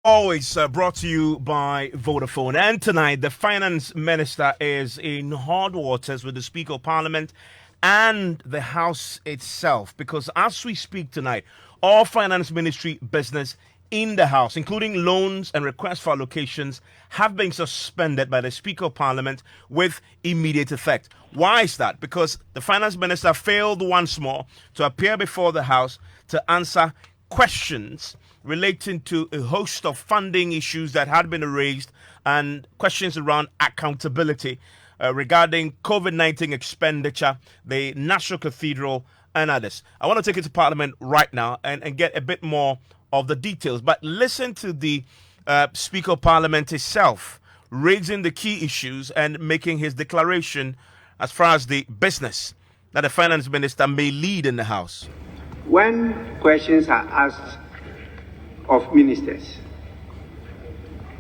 Always brought to you by Vodafone. And tonight, the finance minister is in hard waters with the Speaker of Parliament and the House itself. Because as we speak tonight, all finance ministry business in the House, including loans and requests for allocations, have been suspended by the Speaker of Parliament with immediate effect. Why is that? Because the finance minister failed once more to appear before the House to answer questions relating to a host of funding issues that had been raised and questions around accountability regarding COVID-19 expenditure, the National Cathedral, and others. I want to take it to Parliament right now and get a bit more of the details. But listen to the Speaker of Parliament himself raising the key issues and making his declaration as far as the business that the finance minister may lead in the House. When questions are asked of ministers,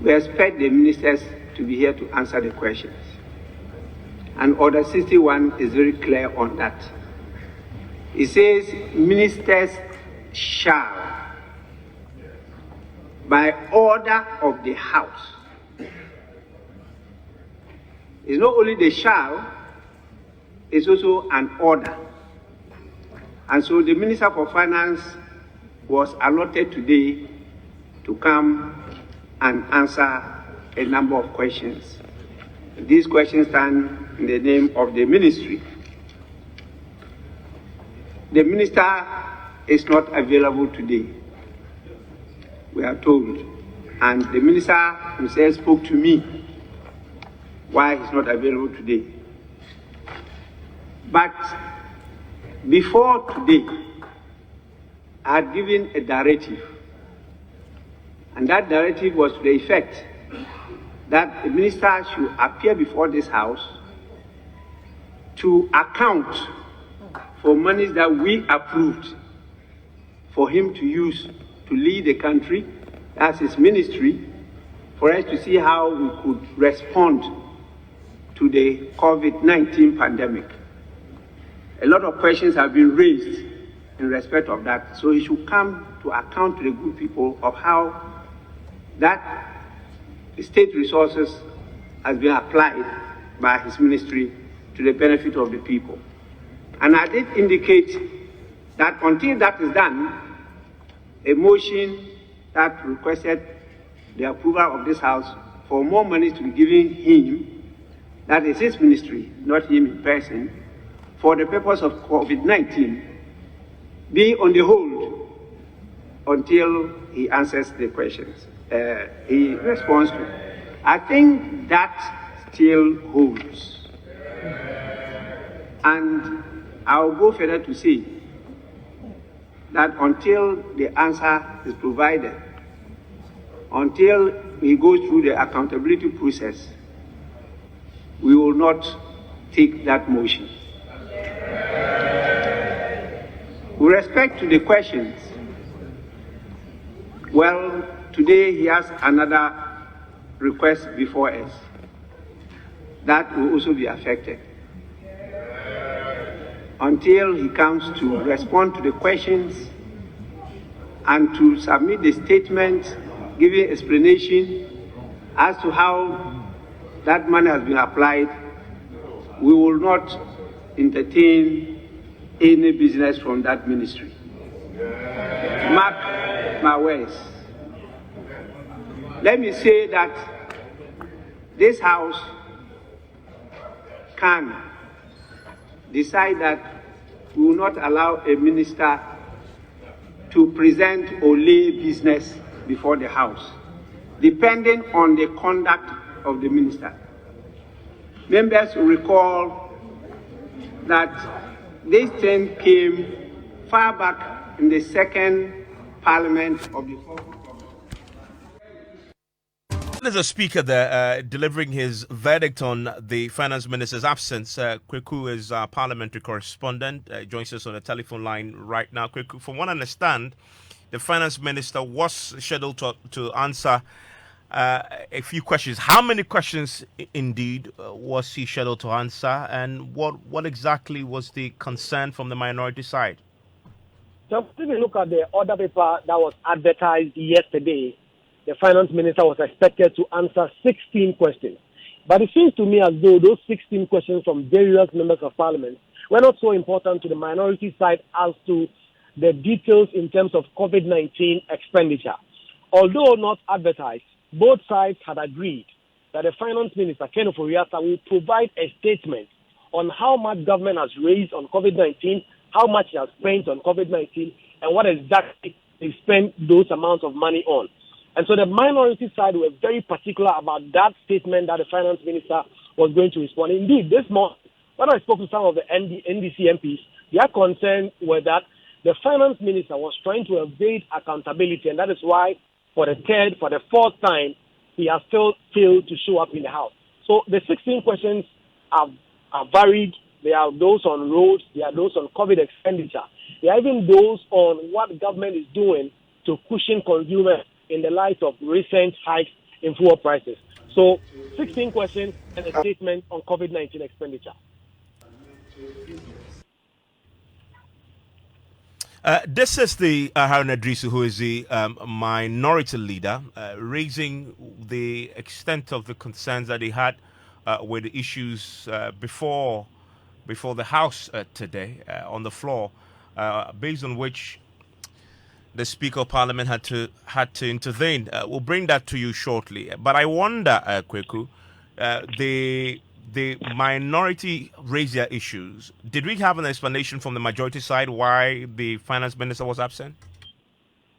we expect the ministers to be here to answer the questions. And Order 61 is very clear on that. It says ministers shall, by order of the House. It's not only the shall, it's also an order. And so the Minister for Finance was allotted today to come and answer a number of questions. These questions stand in the name of the ministry. The minister is not available today, we are told. And the minister himself spoke to me why he's not available today. But before today, I had given a directive, and that directive was to the effect that the minister should appear before this House to account for monies that we approved for him to use to lead the country, as his ministry, for us to see how we could respond to the COVID-19 pandemic. A lot of questions have been raised in respect of that, so he should come to account to the good people of how that state resources has been applied by his ministry to the benefit of the people. And I did indicate that until that is done, a motion that requested the approval of this House for more money to be given him, that is his ministry, not him in person, for the purpose of COVID-19, be on the hold until he answers the questions, he responds to. I think that still holds. And I'll go further to say that until the answer is provided, until he goes through the accountability process, we will not take that motion. With respect to the questions, well, today he has another request before us that will also be affected. Until he comes to respond to the questions and to submit the statement, giving explanation as to how that money has been applied, we will not entertain any business from that ministry. Mark my words. Let me say that this House can decide that we will not allow a minister to present or lay business before the House, depending on the conduct of the minister. Members will recall that this thing came far back in the second Parliament of the There's a speaker there delivering his verdict on the finance minister's absence. Kweku is our parliamentary correspondent, joins us on the telephone line right now. Kweku, from what I understand, the finance minister was scheduled to answer a few questions. How many questions indeed was he scheduled to answer, and what exactly was the concern from the minority side? So if we look at the order paper that was advertised yesterday, the finance minister was expected to answer 16 questions. But it seems to me as though those 16 questions from various members of parliament were not so important to the minority side as to the details in terms of COVID-19 expenditure. Although not advertised, both sides had agreed that the finance minister, Ken Ofori-Atta, will provide a statement on how much government has raised on COVID-19, how much he has spent on COVID-19, and what exactly he spent those amounts of money on. And so the minority side were very particular about that statement that the finance minister was going to respond. Indeed, this morning, when I spoke to some of the NDC MPs, their concern was that the finance minister was trying to evade accountability, and that is why for the fourth time, he has still failed to show up in the House. So the 16 questions are varied. There are those on roads, there are those on COVID expenditure. There are even those on what government is doing to cushion consumers in the light of recent hikes in fuel prices. So 16 questions and a statement on COVID-19 expenditure. This is the Harun Idrisu, who is the minority leader, raising the extent of the concerns that he had with the issues before the House today on the floor, based on which the Speaker of Parliament had to intervene. We'll bring that to you shortly. But I wonder, Kweku, the minority raised their issues. Did we have an explanation from the majority side why the finance minister was absent?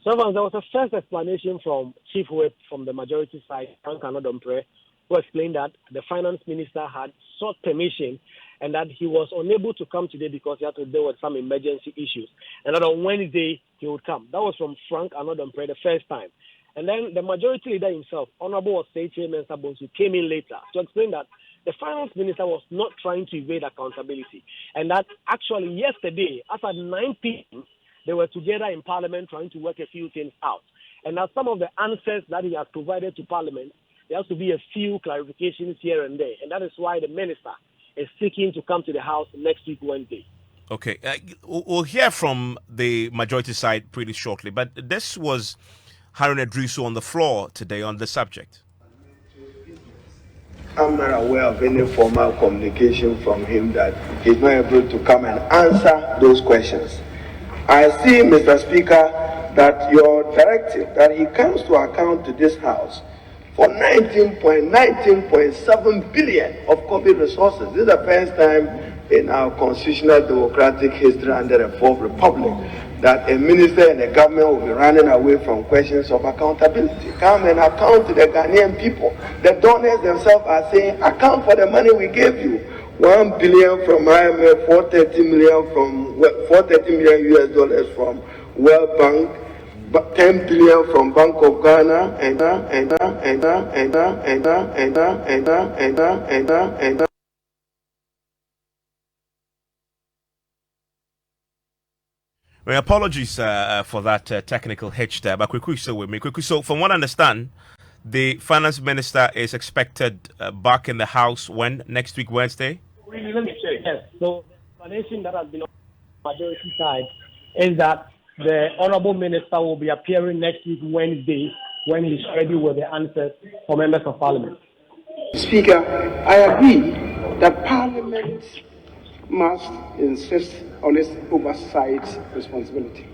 So there was a first explanation from Chief Whip from the majority side, Frank Anodompre, who explained that the finance minister had sought permission and that he was unable to come today because he had to deal with some emergency issues. And that on Wednesday he would come. That was from Frank Anodompre the first time. And then the majority leader himself, Honorable Oseiche Mensah, who came in later to explain that the finance minister was not trying to evade accountability. And that actually yesterday, as at 9 p.m., they were together in Parliament trying to work a few things out. And now some of the answers that he has provided to Parliament, there has to be a few clarifications here and there. And that is why the minister is seeking to come to the House next week, Wednesday. Okay. We'll hear from the majority side pretty shortly. But this was Harun Idrisu on the floor today on the subject. I'm not aware of any formal communication from him that he's not able to come and answer those questions. I see, Mr. Speaker, that your directive that he comes to account to this House for 19.7 billion of COVID resources. This is the first time in our constitutional democratic history under the Fourth Republic that a minister and a government will be running away from questions of accountability. Come and account to the Ghanaian people. The donors themselves are saying, account for the money we gave you. 1 billion from IMF, 430 million US dollars from World Bank, 10 billion from Bank of Ghana, and Well, apologies for that technical hitch there, but Kweku is still with me. Kweku, so from what I understand, the finance minister is expected back in the House when? Next week, Wednesday? Really, let me check. Yes. So the explanation that has been on the majority side is that the Honorable Minister will be appearing next week, Wednesday, when he's ready with the answers for members of Parliament. Speaker, I agree that Parliament must insist on its oversight responsibility.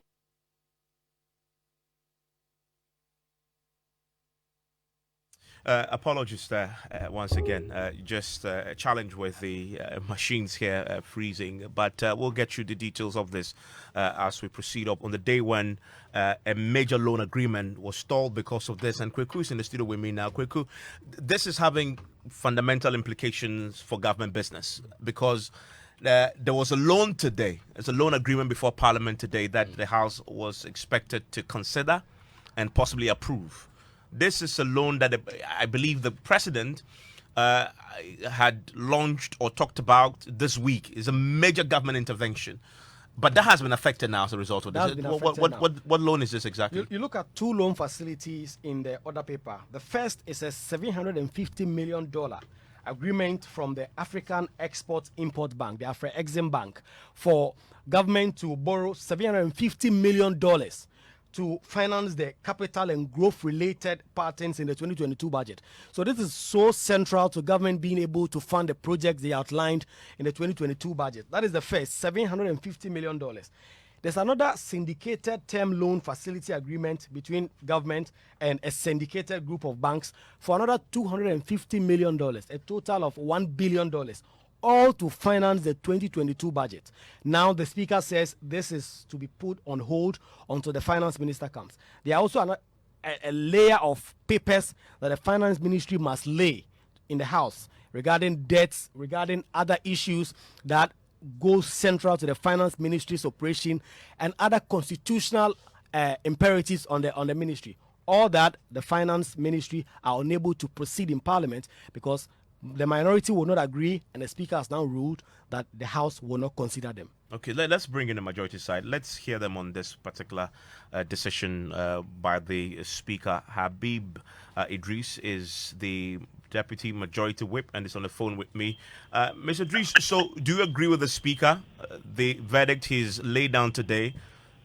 Apologies there once again. Just a challenge with the machines here freezing. But we'll get you the details of this as we proceed up on the day when a major loan agreement was stalled because of this. And Kweku's in the studio with me now. Kweku, this is having fundamental implications for government business because there was a loan today. There's a loan agreement before Parliament today that the House was expected to consider and possibly approve. This is a loan that I believe the president had launched or talked about this week. It's a major government intervention. But that has been affected now as a result of this. What loan is this exactly? You look at two loan facilities in the order paper. The first is a $750 million agreement from the African Export-Import Bank, the Afro-Exim Bank, for government to borrow $750 million to finance the capital and growth related patterns in the 2022 budget. So this is so central to government being able to fund the projects they outlined in the 2022 budget. That is the first, $750 million. There's another syndicated term loan facility agreement between government and a syndicated group of banks for another $250 million, a total of $1 billion, all to finance the 2022 budget. Now the speaker says this is to be put on hold until the finance minister comes. There are also a layer of papers that the finance ministry must lay in the house regarding debts, regarding other issues that go central to the finance ministry's operation and other constitutional imperatives on the ministry. All that the finance ministry are unable to proceed in parliament because the minority will not agree, and the speaker has now ruled that the House will not consider them. Okay, let's bring in the majority side. Let's hear them on this particular decision by the speaker. Habib Idris is the deputy majority whip and is on the phone with me. Mr. Idris, so do you agree with the speaker, the verdict he's laid down today,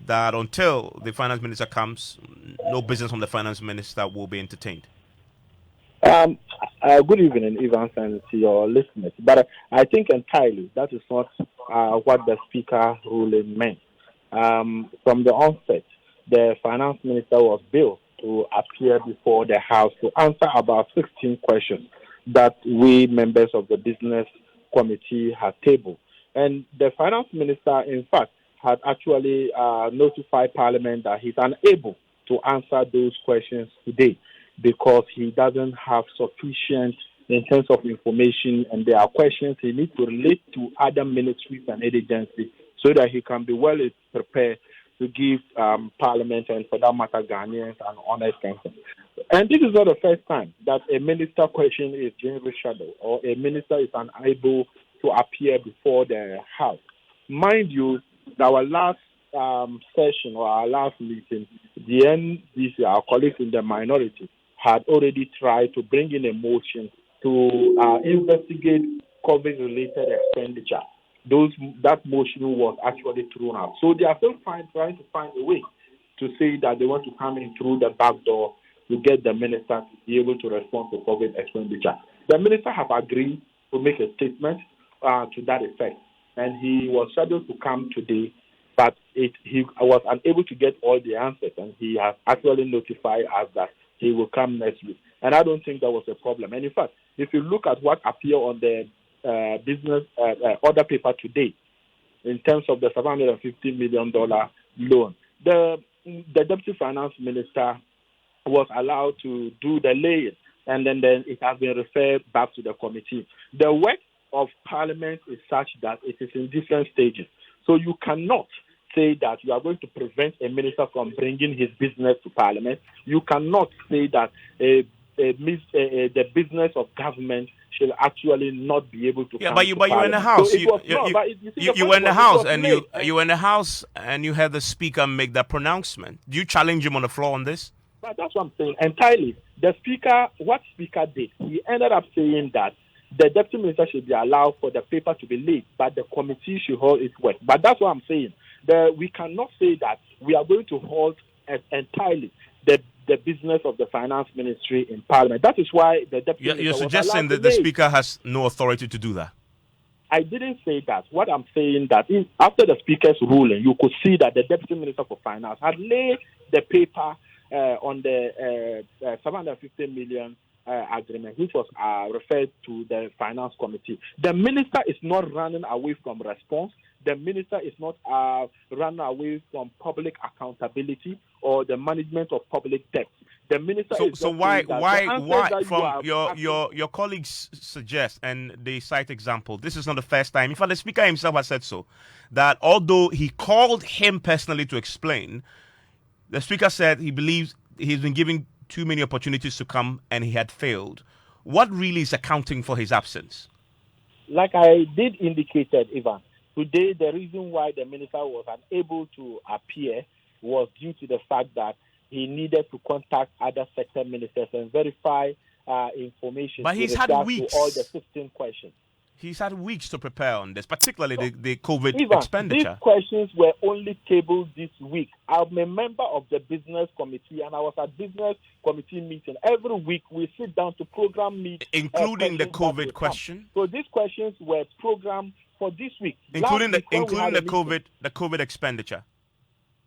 that until the finance minister comes, no business from the finance minister will be entertained? Good evening, Evans, and to your listeners. But I think entirely that is not what the speaker ruling meant. From the onset, the finance minister was billed to appear before the House to answer about 16 questions that we members of the business committee had tabled. And the finance minister, in fact, had actually notified Parliament that he's unable to answer those questions today, because he doesn't have sufficient in terms of information, and there are questions he needs to relate to other ministries and agencies so that he can be well prepared to give Parliament and, for that matter, Ghanaians an honest answer. And this is not the first time that a minister question is being reshadowed or a minister is unable to appear before the House. Mind you, our last session or our last meeting, the NDC, our colleagues in the minority, had already tried to bring in a motion to investigate COVID-related expenditure. That motion was actually thrown out. So they are still trying to find a way to say that they want to come in through the back door to get the minister to be able to respond to COVID expenditure. The minister have agreed to make a statement to that effect, and he was scheduled to come today, but he was unable to get all the answers, and he has actually notified us that he will come next week. And I don't think that was a problem. And in fact, if you look at what appeared on the business order paper today, in terms of the $750 million loan, the deputy finance minister was allowed to do the laying, and then it has been referred back to the committee. The work of Parliament is such that it is in different stages. So you cannot say that you are going to prevent a minister from bringing his business to Parliament. You cannot say that the business of government shall actually not be able to. Yeah, come but to you were in the Parliament. House. So You were in the House, and you were in the House, and you had the speaker make that pronouncement. Do you challenge him on the floor on this? But that's what I'm saying entirely. The speaker, what speaker did, he ended up saying that the deputy minister should be allowed for the paper to be laid, but the committee should hold its work. But that's what I'm saying. We cannot say that we are going to hold entirely the business of the finance ministry in Parliament. That is why the deputy minister You're was suggesting that the speaker has no authority to do that? I didn't say that. What I'm saying that after the speaker's ruling, you could see that the deputy minister for finance had laid the paper on the $750 million agreement, which was referred to the finance committee. The minister is not running away from response. The minister is not running away from public accountability or the management of public debt. The minister so why from your colleagues suggest, and they cite example, this is not the first time, in fact the speaker himself has said so, that although he called him personally to explain, the speaker said he believes he's been given too many opportunities to come and he had failed. What really is accounting for his absence? Like I did indicated, Ivan, today the reason why the minister was unable to appear was due to the fact that he needed to contact other sector ministers and verify information. But he's had weeks. To all the 16 questions. He's had weeks to prepare on this, particularly the COVID Even expenditure. these questions were only tabled this week. I'm a member of the business committee, and I was at business committee meeting. Every week we sit down to program meet, Including the questions that will COVID come. question? So these questions were programmed for this week. Including Last week when we including had the a meeting, COVID expenditure.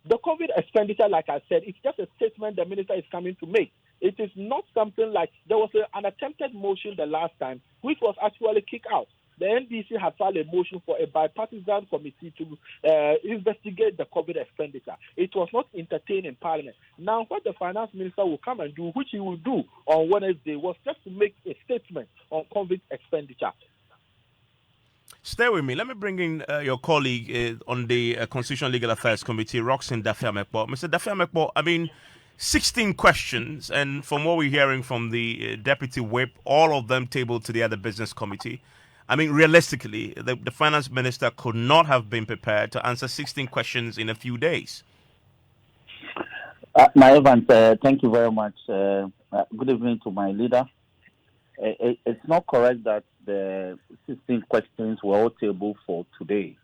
the COVID expenditure, like I said, it's just a statement the minister is coming to make. It is not something like there was an attempted motion the last time, which was actually kicked out. The NDC had filed a motion for a bipartisan committee to investigate the COVID expenditure. It was not entertained in Parliament. Now, what the finance minister will come and do, which he will do on Wednesday, was just to make a statement on COVID expenditure. Stay with me. Let me bring in your colleague on the Constitutional Legal Affairs Committee, Roxanne Dafiamekbo. Mr. Dafiamekbo, I mean, 16 questions, and from what we're hearing from the Deputy Whip, all of them tabled to the other business committee. I mean, realistically, the finance minister could not have been prepared to answer 16 questions in a few days. My Evans, thank you very much. Good evening to my leader. It's not correct that the 16 questions were all tabled for today.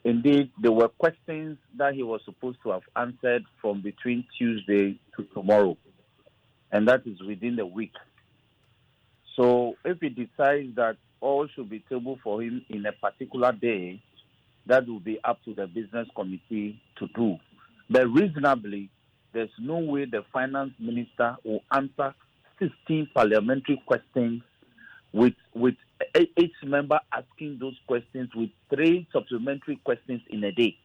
Indeed, there were questions that he was supposed to have answered from between Tuesday to tomorrow, and that is within the week. So if he decides that all should be tabled for him in a particular day, that will be up to the business committee to do. But reasonably, there's no way the finance minister will answer 16 parliamentary questions with each member asking those questions with 3 supplementary questions in a day.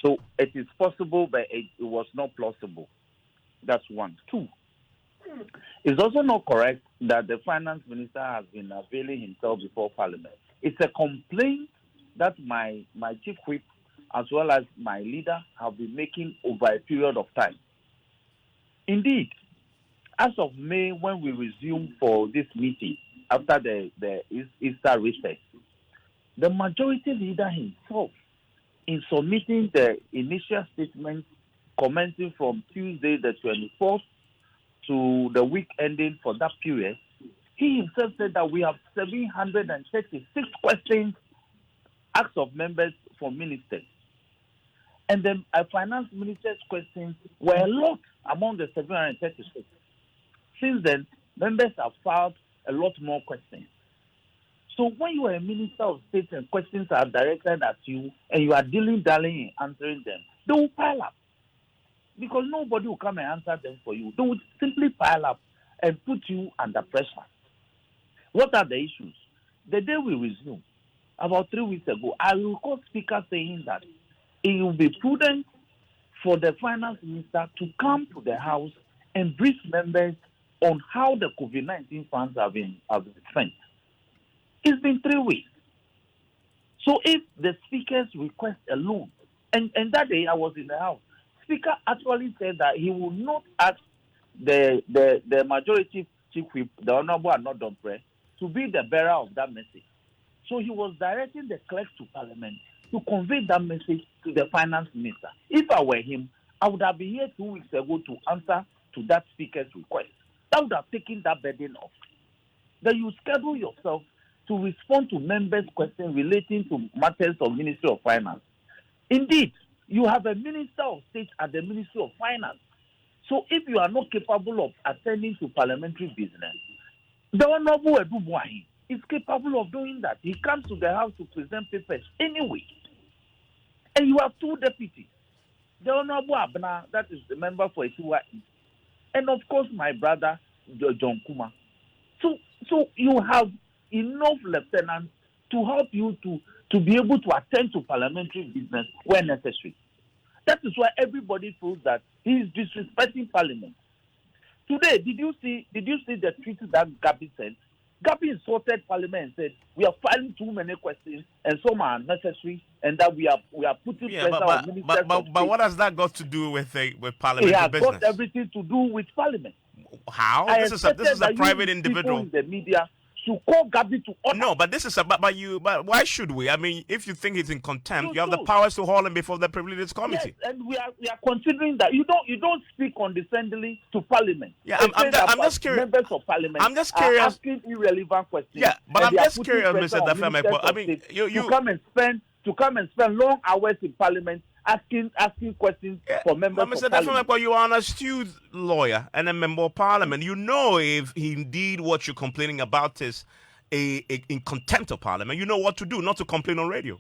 So it is possible, but it was not plausible. That's one. 2, it's also not correct that the finance minister has been availing himself before Parliament. It's a complaint that my chief whip as well as my leader have been making over a period of time. Indeed, as of May, when we resumed for this meeting after the Easter recess, the majority leader himself, in submitting the initial statement commencing from Tuesday the 24th to the week ending for that period, he himself said that we have 736 questions asked of members for ministers. And then a finance minister's questions were a lot among the 736. Since then, members have filed a lot more questions. So when you are a minister of state and questions are directed at you and you are dilly-dallying in answering them, they will pile up. Because nobody will come and answer them for you. They will simply pile up and put you under pressure. What are the issues? The day we resumed, about 3 weeks ago, I recall Speaker saying that it will be prudent for the finance minister to come to the House and brief members on how the COVID-19 funds have been spent. It's been 3 weeks. So if the Speaker's request alone, and that day I was in the House, Speaker actually said that he will not ask the majority chief whip, the Honorable Anodompre, to be the bearer of that message. So he was directing the clerk to Parliament to convey that message to the finance minister. If I were him, I would have been here 2 weeks ago to answer to that Speaker's request. That would have taken that burden off. Then you schedule yourself to respond to members' questions relating to matters of Ministry of Finance. Indeed, you have a Minister of State at the Ministry of Finance. So if you are not capable of attending to parliamentary business, the Honorable Edubuahi is capable of doing that. He comes to the House to present papers anyway. And you have 2 deputies. The Honorable Abna, that is the member for Etiwa East, and of course my brother, John Kuma. So you have enough lieutenants to help you to be able to attend to parliamentary business where necessary. That is why everybody feels that he is disrespecting Parliament. Today, did you see the tweet that Gabi sent? Gabi insulted Parliament and said, we are filing too many questions and some are unnecessary, and that we are putting pressure on ministers. But what has that got to do with parliamentary business? It has business? got everything to do with Parliament. How? This is a private individual. In the media should call Gabi to order. No, but this is about but why should we? I mean, if you think he's in contempt, you have the should. powers to haul him before the privileges committee. Yes, and we are considering that you don't speak condescendingly to Parliament. Yeah, I'm just curious. Members of Parliament I'm just curious. are asking irrelevant questions. Yeah, but I'm just curious, Mr. Dafemekpo. I mean, to come and spend long hours in Parliament asking questions for members Mr. of Parliament. Dafemekpo, you are an astute lawyer and a member of Parliament. You know if indeed what you're complaining about is in contempt of Parliament, you know what to do, not to complain on radio.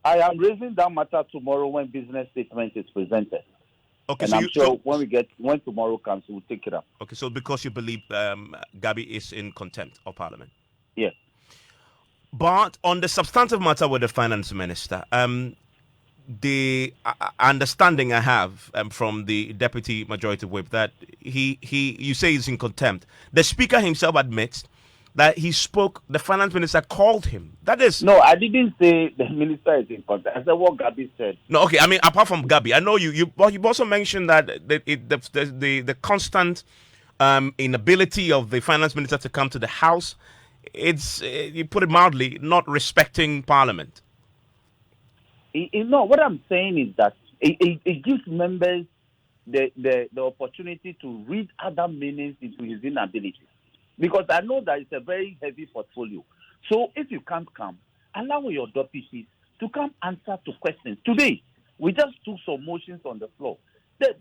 I am raising that matter tomorrow when business statement is presented. Okay, and so I'm sure when tomorrow comes, we'll take it up. Okay, so because you believe Gabi is in contempt of Parliament. Yes. But on the substantive matter with the finance minister, the understanding I have from the deputy majority whip that you say he's in contempt. The speaker himself admits that the finance minister called him. That is... No, I didn't say the minister is in contempt. I said what Gabi said. No, okay, I mean, apart from Gabi, I know you also mentioned that the constant inability of the finance minister to come to the House, it's, you put it mildly, not respecting Parliament. No, what I'm saying is that it gives members the opportunity to read other meanings into his inability. Because I know that it's a very heavy portfolio. So if you can't come, allow your deputies to come answer to questions. Today, we just took some motions on the floor. The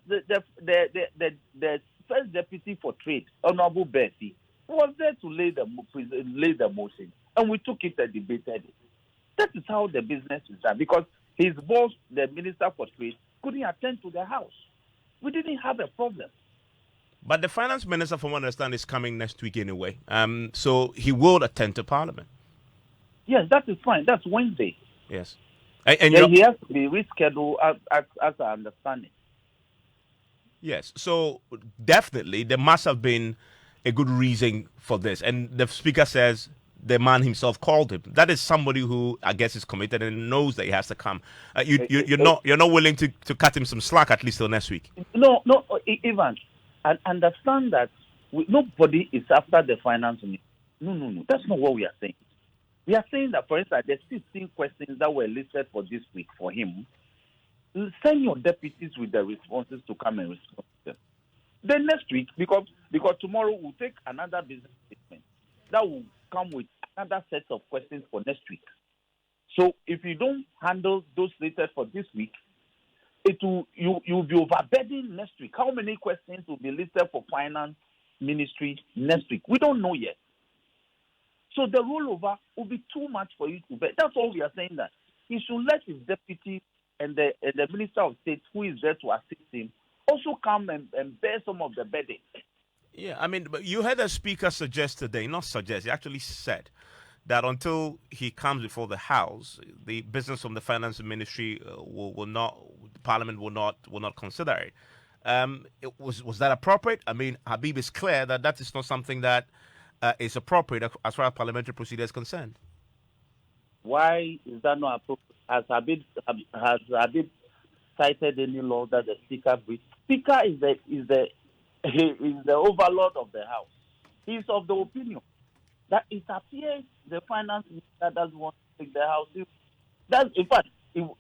first deputy for trade, Honorable Betty, was there to lay the motion, and we took it and debated it. That is how the business is done, because his boss, the Minister for Trade, couldn't attend to the House. We didn't have a problem. But the finance minister, from what I understand, is coming next week anyway. So he will attend to Parliament. Yes, that is fine. That's Wednesday. Yes. And he has to be rescheduled as I understand it. Yes. So definitely there must have been a good reason for this. And the speaker says the man himself called him. That is somebody who I guess is committed and knows that he has to come. You're not willing to cut him some slack at least till next week. No, Ivan. And understand that nobody is after the finance minister. No. That's not what we are saying. We are saying that, for instance, there's 16 questions that were listed for this week for him. Send your deputies with the responses to come and respond to them. Then next week, because tomorrow we'll take another business statement that will come with another set of questions for next week. So if you don't handle those listed for this week, you'll be overburdened next week. How many questions will be listed for finance ministry next week? We don't know yet. So the rollover will be too much for you to bear. That's all we are saying, that he should let his deputy and the Minister of State, who is there to assist him, also come and bear some of the burden. Yeah, I mean, but you heard the speaker suggest today, he actually said that until he comes before the House, the business from the finance ministry Parliament will not consider it. Was that appropriate? I mean, Habib is clear that is not something that is appropriate as far as parliamentary procedure is concerned. Why is that not appropriate? Has Habib cited any law that the Speaker breached? Speaker is the overlord of the House. He is of the opinion that it appears the finance minister doesn't want to take the House. That's, in fact,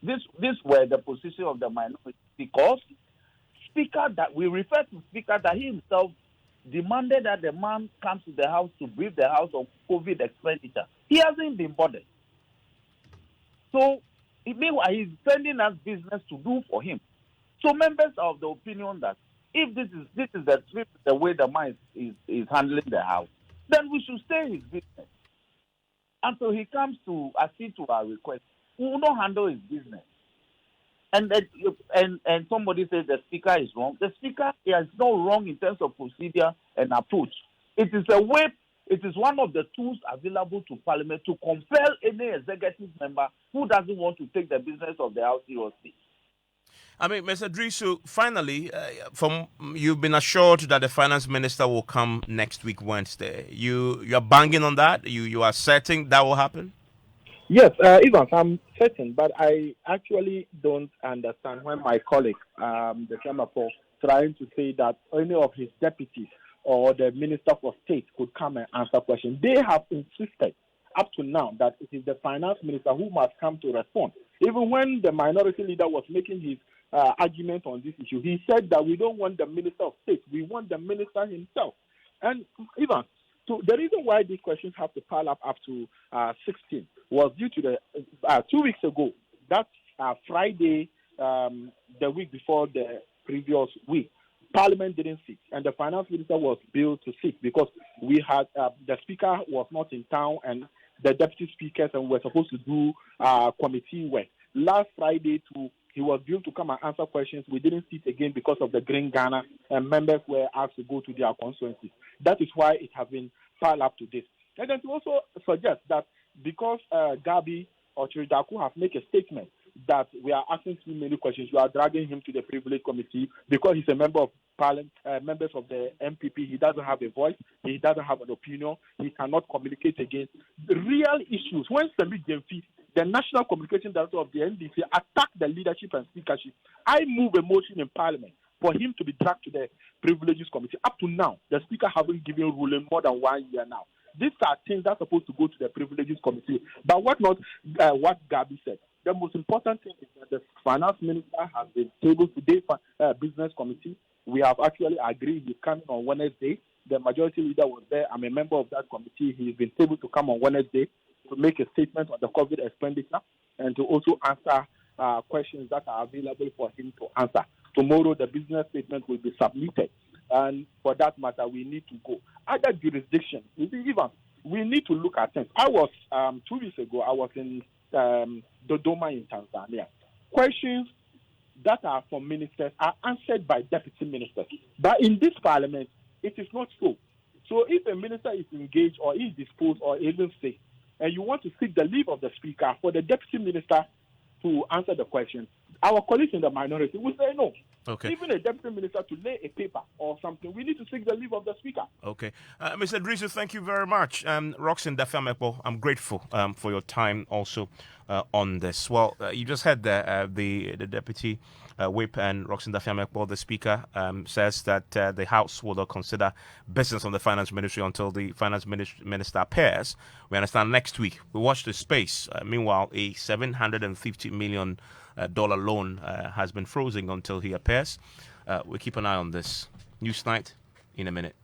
this were the position of the minority, because Speaker, that we refer to Speaker, that he himself demanded that the man comes to the House to brief the House of COVID expenditure. He hasn't been bothered. So, meanwhile, he's sending us business to do for him. So members are of the opinion that if this is the way the man is handling the House, then we should stay his business. Until he comes to accede to our request, we will not handle his business. And somebody says the Speaker is wrong. The Speaker is not wrong in terms of procedure and approach. It is a way. It is one of the tools available to Parliament to compel any executive member who doesn't want to take the business of the House seriously. I mean, Mr. Drisu, finally, you've been assured that the finance minister will come next week, Wednesday. You are banging on that? You are certain that will happen? Yes, Evans, I'm certain, but I actually don't understand when my colleague, the Chairman, trying to say that any of his deputies or the Minister for State could come and answer questions. They have insisted up to now that it is the Finance Minister who must come to respond. Even when the minority leader was making his argument on this issue, he said that we don't want the Minister of State, we want the Minister himself. And even so, the reason why these questions have to pile up to 16 was due to the 2 weeks ago, that Friday, the week before the previous week, Parliament didn't sit, and the Finance Minister was billed to sit because we had the Speaker was not in town, and the Deputy Speakers and were supposed to do committee work. Last Friday, he was due to come and answer questions. We didn't sit again because of the Green Ghana, and members were asked to go to their constituencies. That is why it has been piled up to this. And then to also suggest that because Gabi or Chiridaku have made a statement that we are asking too many questions, you are dragging him to the privilege committee because he's a member of parliament, members of the MPP. He doesn't have a voice. He doesn't have an opinion. He cannot communicate against the real issues. When Sami Jemfi, the National Communication Director of the NDC, attacked the leadership and speakership, I move a motion in parliament for him to be dragged to the privileges committee. Up to now, the speaker hasn't given ruling more than 1 year now. These are things that are supposed to go to the privileges committee. But what Gabi said, the most important thing is that the finance minister has been tabled today for business committee. We have actually agreed he's coming on Wednesday. The majority leader was there. I'm a member of that committee. He's been able to come on Wednesday to make a statement on the COVID expenditure and to also answer questions that are available for him to answer. Tomorrow, the business statement will be submitted. And for that matter, we need to go. Other jurisdictions, even we need to look at things. I was 2 weeks ago. I was in Dodoma in Tanzania. Questions that are from ministers are answered by deputy ministers. But in this parliament, it is not so. So if a minister is engaged or is disposed or even sick, and you want to seek the leave of the speaker for the deputy minister to answer the question, our colleagues in the minority will say no. Okay. Even a deputy minister to lay a paper or something, we need to seek the leave of the speaker. Okay. Mr. Drisu, thank you very much. Roxanne Dafiamepo, I'm grateful for your time also on this. Well, you just heard the deputy whip and Roxanne Dafiamepo, the speaker, says that the House will not consider business on the finance ministry until the finance minister appears. We understand next week. We watch the space. Meanwhile, a $750 million loan has been frozen until he appears. We'll keep an eye on this. Newsnight in a minute.